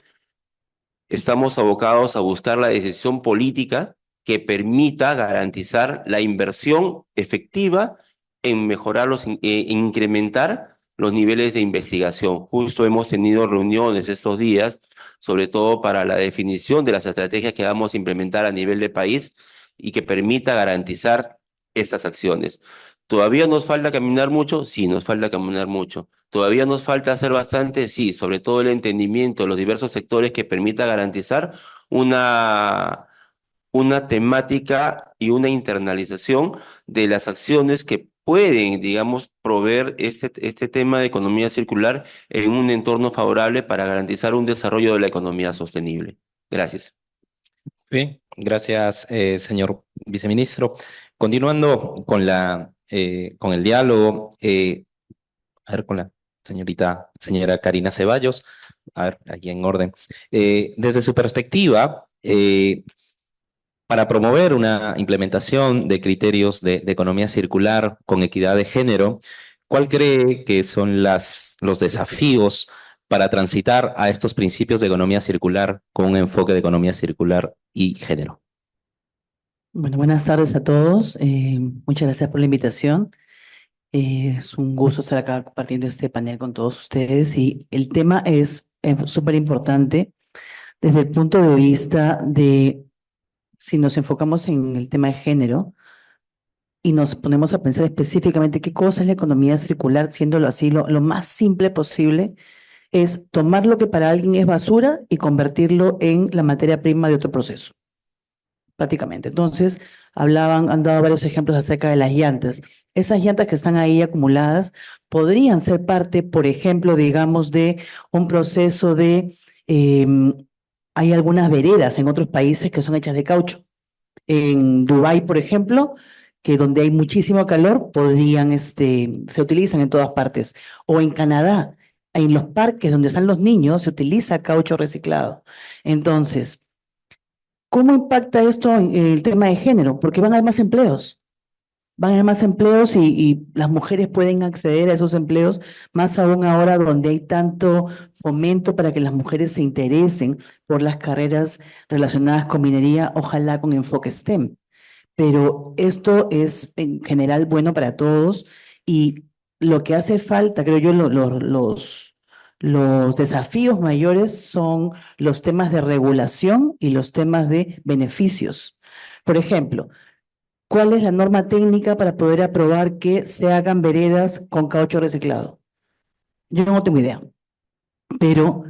estamos abocados a buscar la decisión política que permita garantizar la inversión efectiva en mejorar incrementar los niveles de investigación. Justo hemos tenido reuniones estos días, sobre todo para la definición de las estrategias que vamos a implementar a nivel de país y que permita garantizar estas acciones. ¿Todavía nos falta caminar mucho? Sí, nos falta caminar mucho. ¿Todavía nos falta hacer bastante? Sí, sobre todo el entendimiento de los diversos sectores que permita garantizar una temática y una internalización de las acciones que pueden, digamos, proveer este tema de economía circular en un entorno favorable para garantizar un desarrollo de la economía sostenible. Gracias. Bien, gracias, señor viceministro. Continuando con el diálogo, A ver, con la señora Karina Ceballos. A ver, ahí en orden. Desde su perspectiva, para promover una implementación de criterios de economía circular con equidad de género, ¿cuál cree que son los desafíos para transitar a estos principios de economía circular con un enfoque de economía circular y género? Bueno, buenas tardes a todos. Muchas gracias por la invitación. Es un gusto estar acá compartiendo este panel con todos ustedes y el tema es súper importante desde el punto de vista de, si nos enfocamos en el tema de género y nos ponemos a pensar específicamente qué cosa es la economía circular, siéndolo así, lo más simple posible es tomar lo que para alguien es basura y convertirlo en la materia prima de otro proceso prácticamente. Entonces, han dado varios ejemplos acerca de las llantas. Esas llantas que están ahí acumuladas podrían ser parte, por ejemplo, digamos, de un proceso de, hay algunas veredas en otros países que son hechas de caucho. En Dubái, por ejemplo, que donde hay muchísimo calor, se utilizan en todas partes. O en Canadá, en los parques donde están los niños, se utiliza caucho reciclado. Entonces, ¿cómo impacta esto en el tema de género? Porque van a haber más empleos. Van a haber más empleos y las mujeres pueden acceder a esos empleos, más aún ahora donde hay tanto fomento para que las mujeres se interesen por las carreras relacionadas con minería, ojalá con enfoque STEM. Pero esto es en general bueno para todos y lo que hace falta, creo yo, los desafíos mayores son los temas de regulación y los temas de beneficios. Por ejemplo, ¿cuál es la norma técnica para poder aprobar que se hagan veredas con caucho reciclado? Yo no tengo idea, pero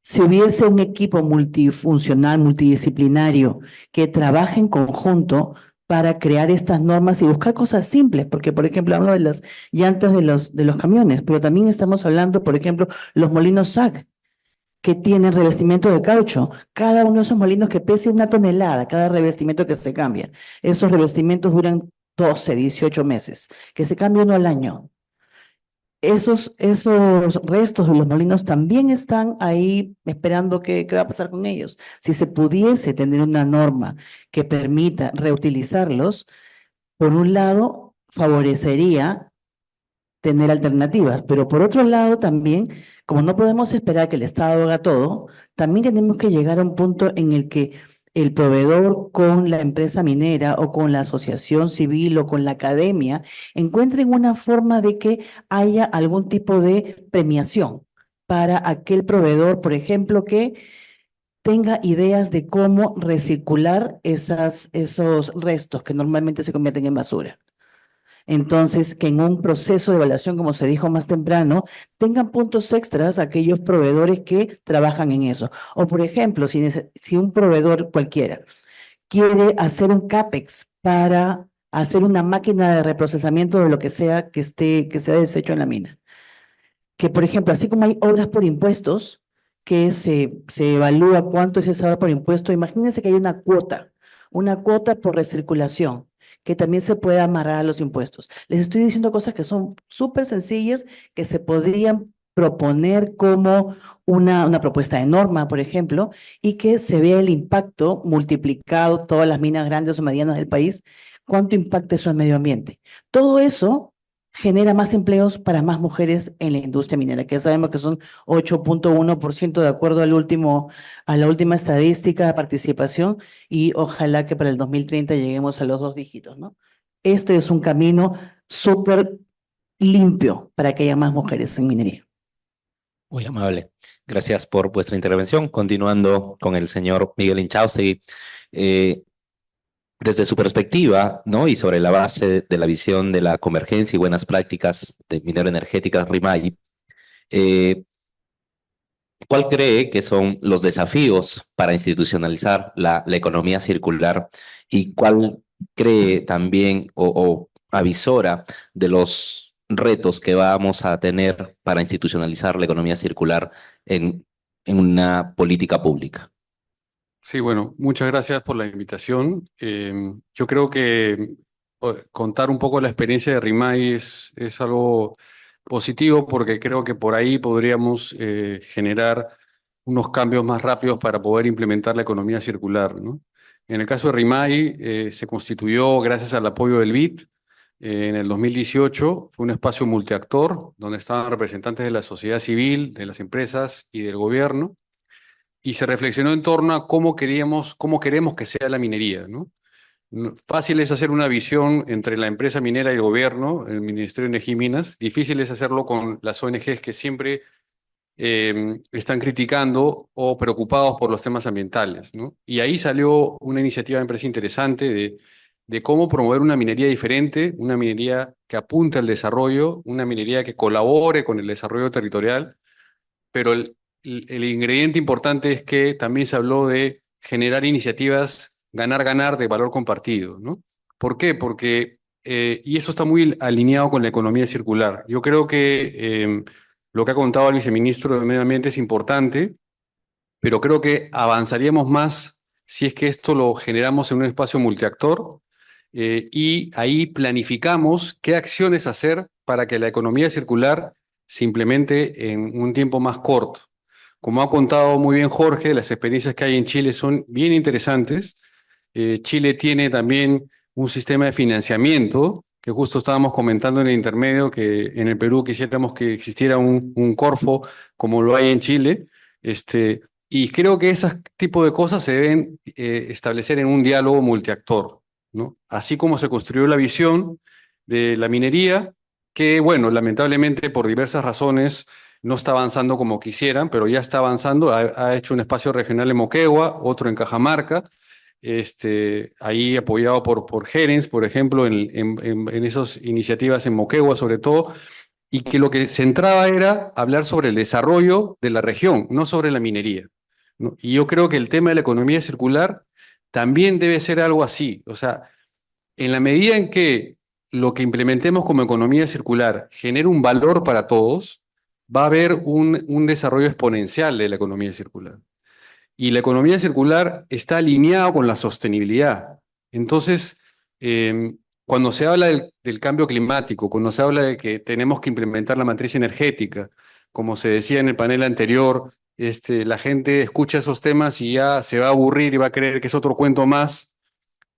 si hubiese un equipo multifuncional, multidisciplinario, que trabaje en conjunto para crear estas normas y buscar cosas simples, porque, por ejemplo, hablo de las llantas de los camiones, pero también estamos hablando, por ejemplo, los molinos SAC, que tienen revestimiento de caucho. Cada uno de esos molinos que pese 1 tonelada, cada revestimiento que se cambia. Esos revestimientos duran 12, 18 meses, que se cambia uno al año. Esos restos de los molinos también están ahí esperando qué va a pasar con ellos. Si se pudiese tener una norma que permita reutilizarlos, por un lado, favorecería tener alternativas, pero por otro lado también, como no podemos esperar que el Estado haga todo, también tenemos que llegar a un punto en el que el proveedor con la empresa minera o con la asociación civil o con la academia encuentren una forma de que haya algún tipo de premiación para aquel proveedor, por ejemplo, que tenga ideas de cómo recircular esos restos que normalmente se convierten en basura. Entonces, que en un proceso de evaluación, como se dijo más temprano, tengan puntos extras aquellos proveedores que trabajan en eso. O, por ejemplo, si un proveedor cualquiera quiere hacer un CAPEX para hacer una máquina de reprocesamiento de lo que sea que sea deshecho en la mina. Que, por ejemplo, así como hay obras por impuestos, que se evalúa cuánto es esa obra por impuesto, imagínense que hay una cuota por recirculación, que también se puede amarrar a los impuestos. Les estoy diciendo cosas que son súper sencillas, que se podrían proponer como una propuesta de norma, por ejemplo, y que se vea el impacto multiplicado, todas las minas grandes o medianas del país, cuánto impacta eso en el medio ambiente. Todo eso genera más empleos para más mujeres en la industria minera, que sabemos que son 8.1% de acuerdo a la última estadística de participación y ojalá que para el 2030 lleguemos a los 2 dígitos, ¿no? Este es un camino súper limpio para que haya más mujeres en minería. Muy amable. Gracias por vuestra intervención. Continuando con el señor Miguel Inchaustegui. Desde su perspectiva, ¿no? Y sobre la base de la visión de la convergencia y buenas prácticas de minero energética RIMAI, ¿cuál cree que son los desafíos para institucionalizar la economía circular y cuál cree también o avisora de los retos que vamos a tener para institucionalizar la economía circular en una política pública? Sí, bueno, muchas gracias por la invitación. Yo creo que contar un poco la experiencia de RIMAI es algo positivo porque creo que por ahí podríamos generar unos cambios más rápidos para poder implementar la economía circular, ¿no? En el caso de RIMAI, se constituyó gracias al apoyo del BID en el 2018. Fue un espacio multiactor donde estaban representantes de la sociedad civil, de las empresas y del gobierno, y se reflexionó en torno a cómo queremos que sea la minería, ¿no? Fácil es hacer una visión entre la empresa minera y el gobierno, el Ministerio de Energía y Minas. Difícil es hacerlo con las ONGs que siempre están criticando o preocupados por los temas ambientales, ¿no? Y ahí salió una iniciativa, me parece interesante, de cómo promover una minería diferente, una minería que apunte al desarrollo, una minería que colabore con el desarrollo territorial, pero el ingrediente importante es que también se habló de generar iniciativas ganar-ganar de valor compartido, ¿no? ¿Por qué? Porque, y eso está muy alineado con la economía circular. Yo creo que lo que ha contado el viceministro de Medio Ambiente es importante, pero creo que avanzaríamos más si es que esto lo generamos en un espacio multiactor y ahí planificamos qué acciones hacer para que la economía circular se implemente en un tiempo más corto. Como ha contado muy bien Jorge, las experiencias que hay en Chile son bien interesantes. Chile tiene también un sistema de financiamiento, que justo estábamos comentando en el intermedio, que en el Perú quisiéramos que existiera un Corfo como lo hay en Chile. Y creo que ese tipo de cosas se deben establecer en un diálogo multiactor, ¿no? Así como se construyó la visión de la minería, que, bueno, lamentablemente por diversas razones no está avanzando como quisieran, pero ya está avanzando. Ha hecho un espacio regional en Moquegua, otro en Cajamarca, ahí apoyado por Gerens, por ejemplo, en esas iniciativas en Moquegua sobre todo, y que lo que centraba era hablar sobre el desarrollo de la región, no sobre la minería, ¿no? Y yo creo que el tema de la economía circular también debe ser algo así. O sea, en la medida en que lo que implementemos como economía circular genere un valor para todos, va a haber un desarrollo exponencial de la economía circular. Y la economía circular está alineada con la sostenibilidad. Entonces, cuando se habla del cambio climático, cuando se habla de que tenemos que implementar la matriz energética, como se decía en el panel anterior, la gente escucha esos temas y ya se va a aburrir y va a creer que es otro cuento más.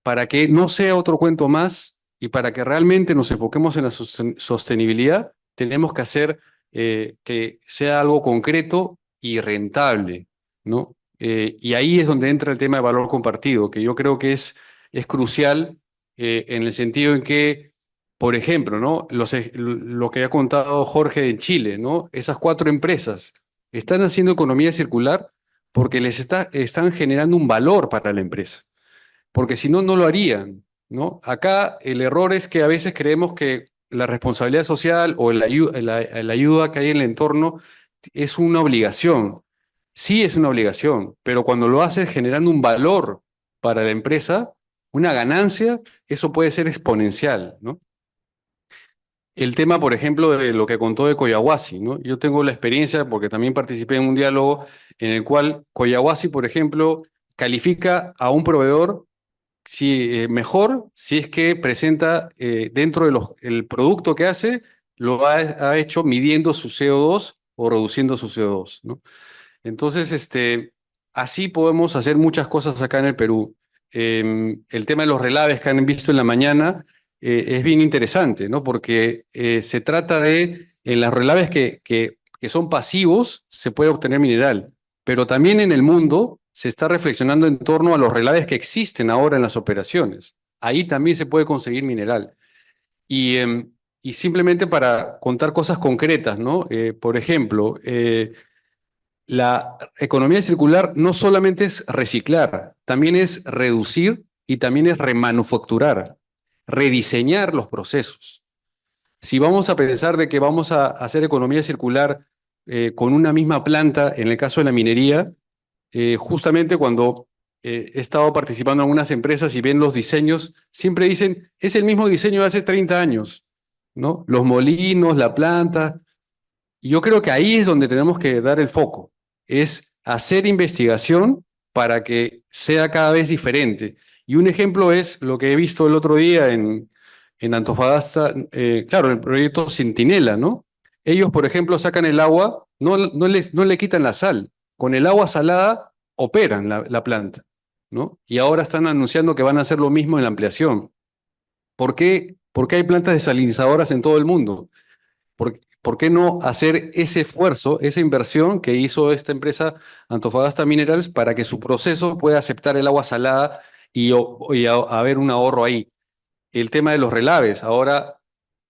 Para que no sea otro cuento más y para que realmente nos enfoquemos en la sostenibilidad, tenemos que hacer que sea algo concreto y rentable, ¿no? Y ahí es donde entra el tema de valor compartido, que yo creo que es crucial en el sentido en que, por ejemplo, ¿no? Lo que ha contado Jorge en Chile, ¿no? Esas 4 empresas están haciendo economía circular porque están generando un valor para la empresa, porque si no, no lo harían, ¿no? Acá el error es que a veces creemos que la responsabilidad social o la ayuda que hay en el entorno es una obligación. Sí es una obligación, pero cuando lo haces generando un valor para la empresa, una ganancia, eso puede ser exponencial, ¿no? El tema, por ejemplo, de lo que contó de Collahuasi, ¿no? Yo tengo la experiencia, porque también participé en un diálogo en el cual Collahuasi, por ejemplo, califica a un proveedor mejor si es que presenta dentro de el producto que hace, lo ha hecho midiendo su CO2 o reduciendo su CO2, ¿no? Entonces, así podemos hacer muchas cosas acá en el Perú. El tema de los relaves que han visto en la mañana es bien interesante, ¿no? Porque se trata de, en las relaves que son pasivos, se puede obtener mineral, pero también en el mundo se está reflexionando en torno a los relaves que existen ahora en las operaciones. Ahí también se puede conseguir mineral. Y simplemente para contar cosas concretas, ¿no? Por ejemplo, la economía circular no solamente es reciclar, también es reducir y también es remanufacturar, rediseñar los procesos. Si vamos a pensar de que vamos a hacer economía circular con una misma planta, en el caso de la minería, justamente cuando he estado participando en algunas empresas y ven los diseños, siempre dicen, es el mismo diseño de hace 30 años, ¿no? Los molinos, la planta. Y yo creo que ahí es donde tenemos que dar el foco, es hacer investigación para que sea cada vez diferente. Y un ejemplo es lo que he visto el otro día en Antofagasta, claro, el proyecto Centinela, ¿no? Ellos, por ejemplo, sacan el agua, no le quitan la sal. Con el agua salada operan la planta, ¿no? Y ahora están anunciando que van a hacer lo mismo en la ampliación. ¿Por qué? Porque hay plantas desalinizadoras en todo el mundo. ¿Por qué no hacer ese esfuerzo, esa inversión que hizo esta empresa Antofagasta Minerals para que su proceso pueda aceptar el agua salada y haber un ahorro ahí? El tema de los relaves. Ahora,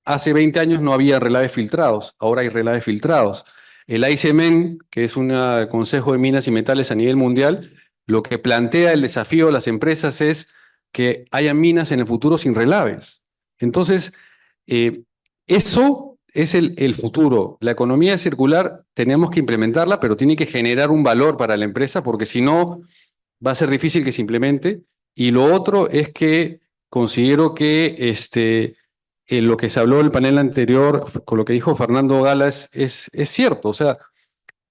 hace 20 años no había relaves filtrados, ahora hay relaves filtrados. El ICMEN, que es un Consejo de Minas y Metales a nivel mundial, lo que plantea el desafío a las empresas es que haya minas en el futuro sin relaves. Entonces, eh, eso es el futuro. La economía circular tenemos que implementarla, pero tiene que generar un valor para la empresa, porque si no, va a ser difícil que se implemente. Y lo otro es que considero que lo que se habló en el panel anterior, con lo que dijo Fernando Gala, es cierto, o sea,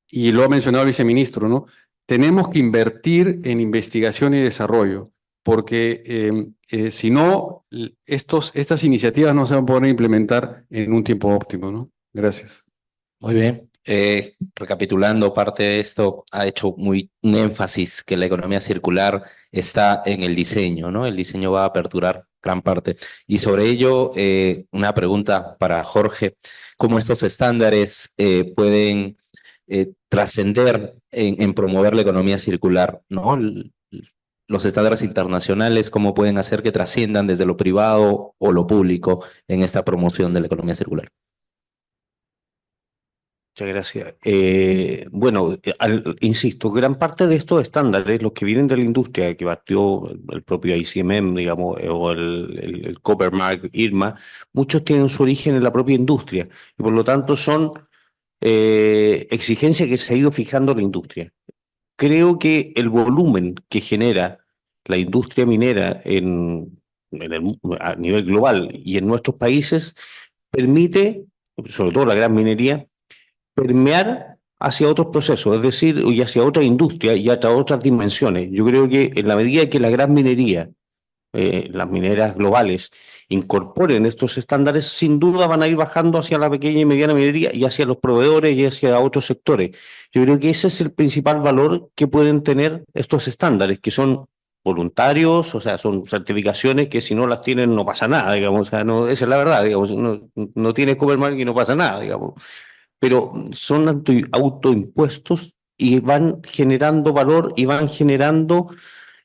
y lo ha mencionado el viceministro, ¿no? Tenemos que invertir en investigación y desarrollo, porque si no, estas iniciativas no se van a poder implementar en un tiempo óptimo, ¿no? Gracias. Muy bien. Recapitulando parte de esto, ha hecho un énfasis que la economía circular está en el diseño, ¿no? El diseño va a aperturar gran parte. Y sobre ello, una pregunta para Jorge. ¿Cómo estos estándares pueden trascender en promover la economía circular, ¿no? Los estándares internacionales, ¿cómo pueden hacer que trasciendan desde lo privado o lo público en esta promoción de la economía circular? Muchas gracias. Bueno, insisto, gran parte de estos estándares, los que vienen de la industria, que partió el propio ICMM, digamos, o el Copper Mark, IRMA, muchos tienen su origen en la propia industria y por lo tanto son exigencias que se ha ido fijando la industria. Creo que el volumen que genera la industria minera a nivel global y en nuestros países permite, sobre todo la gran minería, permear hacia otros procesos, es decir, y hacia otra industria y hacia otras dimensiones. Yo creo que en la medida que la gran minería, las mineras globales, incorporen estos estándares, sin duda van a ir bajando hacia la pequeña y mediana minería y hacia los proveedores y hacia otros sectores. Yo creo que ese es el principal valor que pueden tener estos estándares, que son voluntarios, o sea, son certificaciones que si no las tienen no pasa nada, digamos, o sea, no, esa es la verdad, digamos, no tienes Copermark y no pasa nada, digamos, pero son autoimpuestos y van generando valor y van generando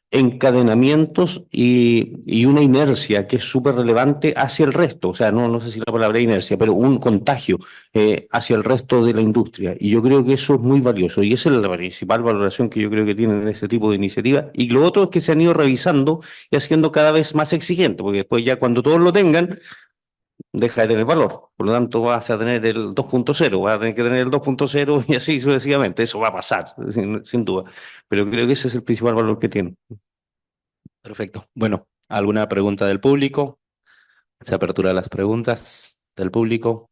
encadenamientos y una inercia que es súper relevante hacia el resto, o sea, no sé si la palabra inercia, pero un contagio hacia el resto de la industria. Y yo creo que eso es muy valioso y esa es la principal valoración que yo creo que tienen este tipo de iniciativas. Y lo otro es que se han ido revisando y haciendo cada vez más exigentes, porque después ya cuando todos lo tengan, deja de tener valor. Por lo tanto, vas a tener el 2.0, vas a tener que tener el 2.0 y así sucesivamente. Eso va a pasar, sin duda. Pero creo que ese es el principal valor que tiene. Perfecto. Bueno, ¿alguna pregunta del público? Se apertura las preguntas del público.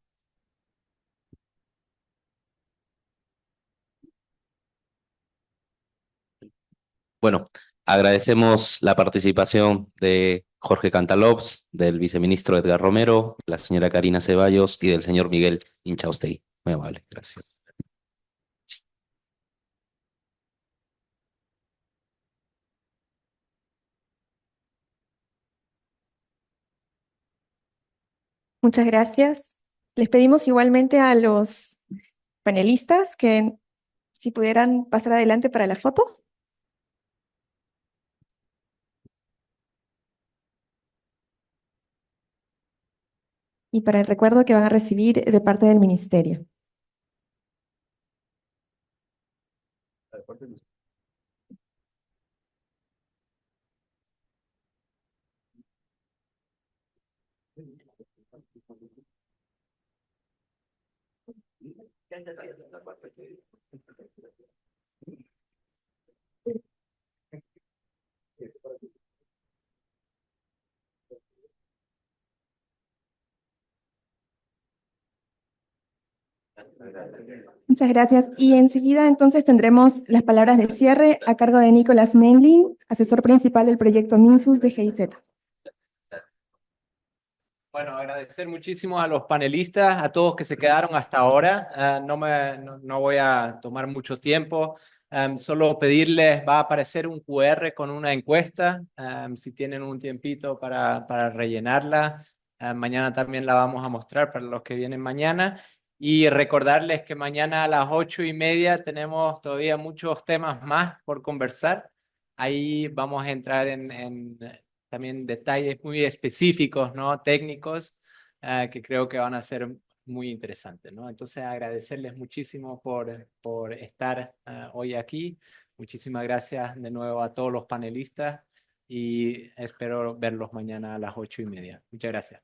Bueno, agradecemos la participación de Jorge Cantalobs, del viceministro Edgar Romero, la señora Karina Ceballos y del señor Miguel Inchaustegui. Muy amable, gracias. Muchas gracias. Les pedimos igualmente a los panelistas que si pudieran pasar adelante para la foto. Y para el recuerdo que van a recibir de parte del ministerio. Muchas gracias. Y enseguida entonces tendremos las palabras de cierre a cargo de Nicolás Menlin, asesor principal del proyecto MINSUS de GIZ. Bueno, agradecer muchísimo a los panelistas, a todos que se quedaron hasta ahora. No voy a tomar mucho tiempo. Solo pedirles, va a aparecer un QR con una encuesta, si tienen un tiempito para rellenarla. Mañana también la vamos a mostrar para los que vienen mañana. Y recordarles que mañana a las 8:30 tenemos todavía muchos temas más por conversar. Ahí vamos a entrar en también detalles muy específicos, ¿no? Técnicos, que creo que van a ser muy interesantes, ¿no? Entonces, agradecerles muchísimo por estar hoy aquí. Muchísimas gracias de nuevo a todos los panelistas y espero verlos mañana a las 8:30. Muchas gracias.